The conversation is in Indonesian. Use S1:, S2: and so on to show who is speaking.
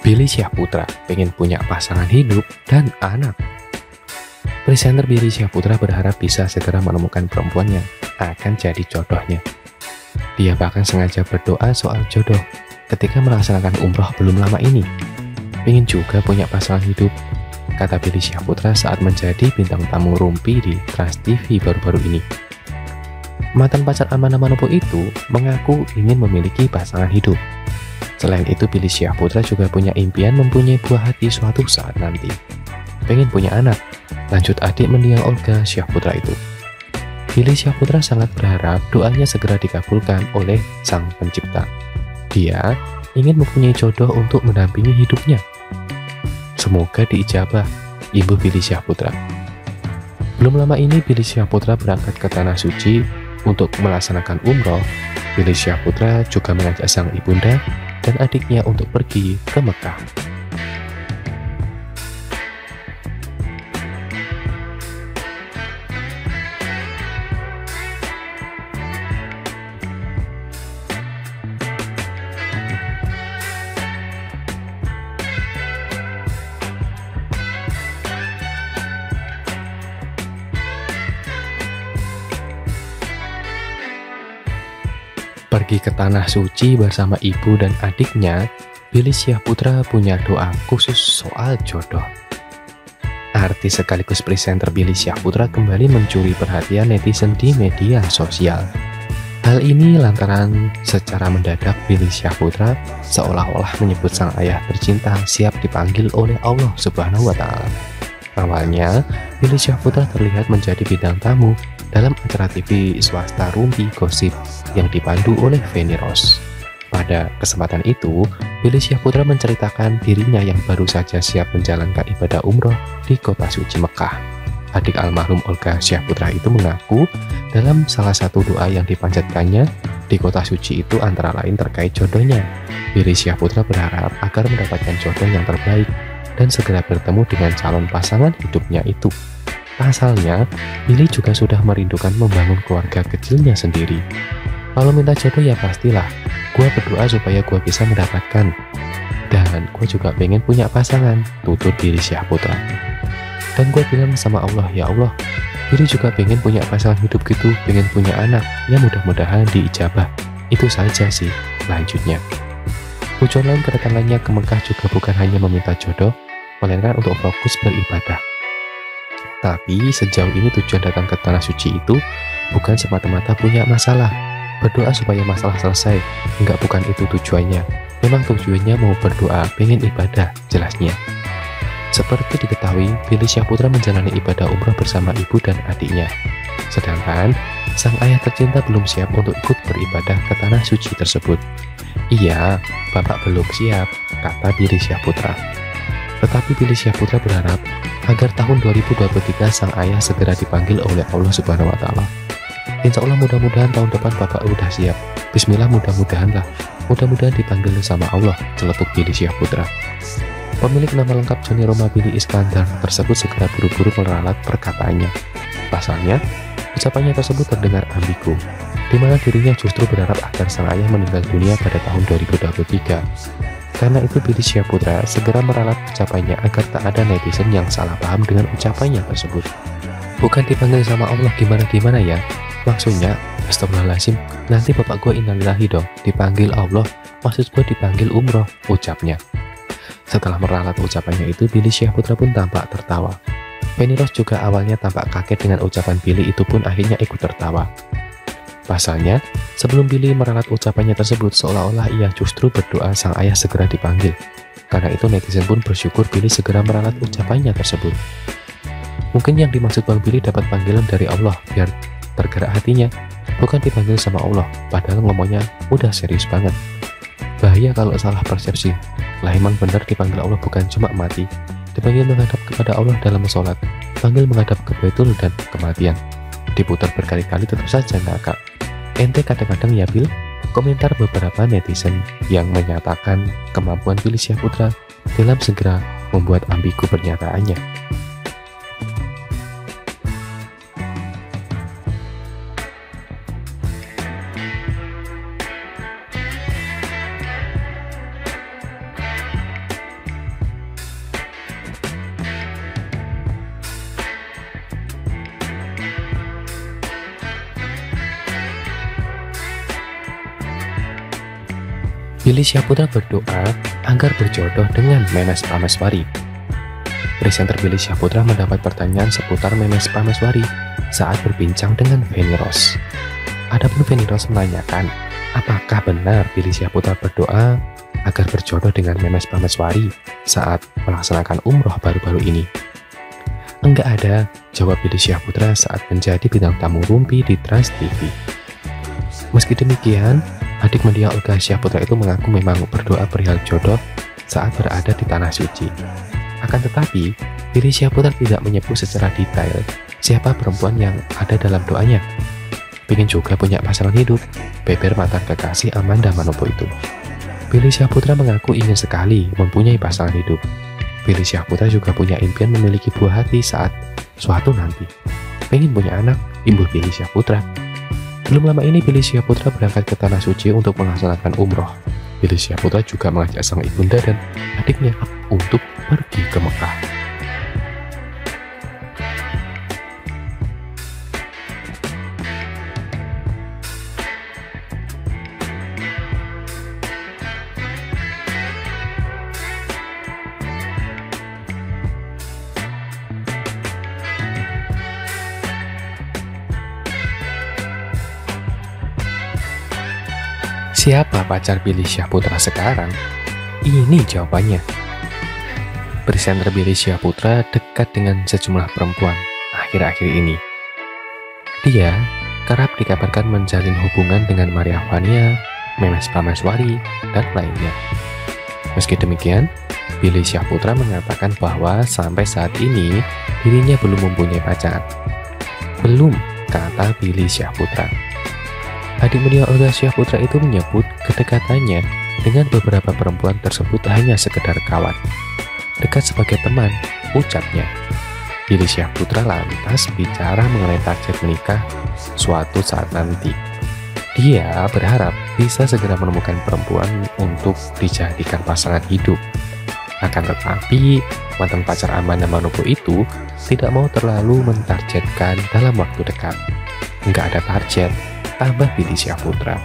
S1: Billy Syahputra pengen punya pasangan hidup dan anak. Presenter Billy Syahputra berharap bisa segera menemukan perempuan yang akan jadi jodohnya. Dia bahkan sengaja berdoa soal jodoh ketika melaksanakan umroh belum lama ini. Pengen juga punya pasangan hidup, kata Billy Syahputra saat menjadi bintang tamu Rumpi di Trans TV baru-baru ini. Mantan pacar Amanda Manopo itu mengaku ingin memiliki pasangan hidup. Selain itu, Billy Syahputra juga punya impian mempunyai buah hati suatu saat nanti. Pengen punya anak, lanjut adik mendiang Olga Syahputra itu. Billy Syahputra sangat berharap doanya segera dikabulkan oleh Sang Pencipta. Dia ingin mempunyai jodoh untuk mendampingi hidupnya. Semoga diijabah, Ibu Billy Syahputra. Belum lama ini Billy Syahputra berangkat ke Tanah Suci untuk melaksanakan umroh. Billy Syahputra juga mengajak sang ibunda dan adiknya untuk pergi ke Mekah. Pergi ke Tanah Suci bersama ibu dan adiknya, Billy Syahputra punya doa khusus soal jodoh. Artis sekaligus presenter Billy Syahputra kembali mencuri perhatian netizen di media sosial. Hal ini lantaran secara mendadak Billy Syahputra seolah-olah menyebut sang ayah tercinta siap dipanggil oleh Allah Subhanahu wa Ta'ala. Awalnya, Billy Syahputra terlihat menjadi bintang tamu dalam acara TV swasta Rumpi Gosip yang dipandu oleh Feni Rose. Pada kesempatan itu, Billy Syahputra menceritakan dirinya yang baru saja siap menjalankan ibadah umroh di kota suci Mekah. Adik almarhum Olga Syahputra itu mengaku dalam salah satu doa yang dipanjatkannya di kota suci itu antara lain terkait jodohnya. Billy Syahputra berharap agar mendapatkan jodoh yang terbaik dan segera bertemu dengan calon pasangan hidupnya itu. Pasalnya, Billy juga sudah merindukan membangun keluarga kecilnya sendiri. Kalau minta jodoh ya pastilah, gue berdoa supaya gue bisa mendapatkan. Dan gue juga pengen punya pasangan, tutur Billy Syahputra. Dan gue bilang sama Allah, ya Allah, Billy juga pengen punya pasangan hidup gitu, pengen punya anak, ya mudah-mudahan diijabah. Itu saja sih, lanjutnya. Tujuan lain kedatangannya ke Mekah juga bukan hanya meminta jodoh, melainkan untuk fokus beribadah. Tapi sejauh ini tujuan datang ke Tanah Suci itu bukan semata-mata punya masalah, berdoa supaya masalah selesai. Enggak, bukan itu tujuannya. Memang tujuannya mau berdoa, pengen ibadah, jelasnya. Seperti diketahui, Billy Syahputra menjalani ibadah umroh bersama ibu dan adiknya. Sedangkan sang ayah tercinta belum siap untuk ikut beribadah ke Tanah Suci tersebut. Iya, bapak belum siap, kata Billy Syahputra. Tetapi Billy Syahputra berharap agar tahun 2023 sang ayah segera dipanggil oleh Allah Subhanahu wa Ta'ala. Insya Allah mudah-mudahan tahun depan bapak udah siap. Bismillah, mudah-mudahan lah. Mudah-mudahan dipanggil sama Allah, celetuk Billy Syahputra. Pemilik nama lengkap Johnny Roma Billy Iskandar tersebut segera buru-buru meralat perkataannya. Pasalnya, ucapannya tersebut terdengar ambigu, di mana dirinya justru berharap agar sang ayah meninggal dunia pada tahun 2023. Karena itu Billy Syahputra segera meralat ucapannya agar tak ada netizen yang salah paham dengan ucapannya tersebut. Bukan dipanggil sama Allah gimana-gimana ya, maksudnya astagfirullahaladzim, nanti bapak gue innalillahi dong, dipanggil Allah, maksud gue dipanggil umroh, ucapnya. Setelah meralat ucapannya itu, Billy Syahputra pun tampak tertawa. Feni Rose juga awalnya tampak kaget dengan ucapan Billy itu pun akhirnya ikut tertawa. Pasalnya, sebelum Billy meralat ucapannya tersebut, seolah-olah ia justru berdoa sang ayah segera dipanggil. Karena itu netizen pun bersyukur Billy segera meralat ucapannya tersebut. Mungkin yang dimaksud Bang Billy dapat panggilan dari Allah biar tergerak hatinya, bukan dipanggil sama Allah, padahal ngomongnya udah serius banget. Bahaya kalau salah persepsi. Lah emang benar dipanggil Allah bukan cuma mati, dipanggil menghadap kepada Allah dalam sholat, panggil menghadap ke Baitul dan kematian. Diputar berkali-kali tetap saja ngakak. Ente kadang-kadang ya Bil, komentar beberapa netizen yang menyatakan kemampuan Billy Syahputra dalam segera membuat ambigu pernyataannya. Billy Syahputra berdoa agar berjodoh dengan Memes Prameswari. Presenter Billy Syahputra mendapat pertanyaan seputar Memes Prameswari saat berbincang dengan Feni Rose. Adapun Feni Rose menanyakan, apakah benar Billy Syahputra berdoa agar berjodoh dengan Memes Prameswari saat melaksanakan umroh baru-baru ini? Enggak ada, jawab Billy Syahputra saat menjadi bintang tamu Rumpi di Trans TV. Meski demikian, adik mendiang Olga Syahputra itu mengaku memang berdoa perihal jodoh saat berada di Tanah Suci. Akan tetapi, Billy Syahputra tidak menyebut secara detail siapa perempuan yang ada dalam doanya. Pengen juga punya pasangan hidup, beber mantan kekasih Amanda Manopo itu. Billy Syahputra mengaku ingin sekali mempunyai pasangan hidup. Billy Syahputra juga punya impian memiliki buah hati saat suatu nanti. Pengen punya anak, ibu Billy Syahputra. Belum lama ini Billy Syahputra berangkat ke Tanah Suci untuk melaksanakan umroh. Billy Syahputra juga mengajak sang ibunda dan adiknya untuk pergi ke Mekah. Siapa pacar Billy Syahputra sekarang? Ini jawabannya. Presenter Billy Syahputra dekat dengan sejumlah perempuan akhir-akhir ini. Dia kerap dikabarkan menjalin hubungan dengan Maria Vania, Memes Prameswari, dan lainnya. Meski demikian, Billy Syahputra mengatakan bahwa sampai saat ini dirinya belum mempunyai pacar. Belum, kata Billy Syahputra. Adik mendiang Olga Syahputra itu menyebut kedekatannya dengan beberapa perempuan tersebut hanya sekedar kawan. Dekat sebagai teman, ucapnya. Billy Syahputra lantas bicara mengenai target menikah suatu saat nanti. Dia berharap bisa segera menemukan perempuan untuk dijadikan pasangan hidup. Akan tetapi, mantan pacar Amanda Manopo itu tidak mau terlalu mentargetkan dalam waktu dekat. Nggak ada target, tambah Billy Syahputra.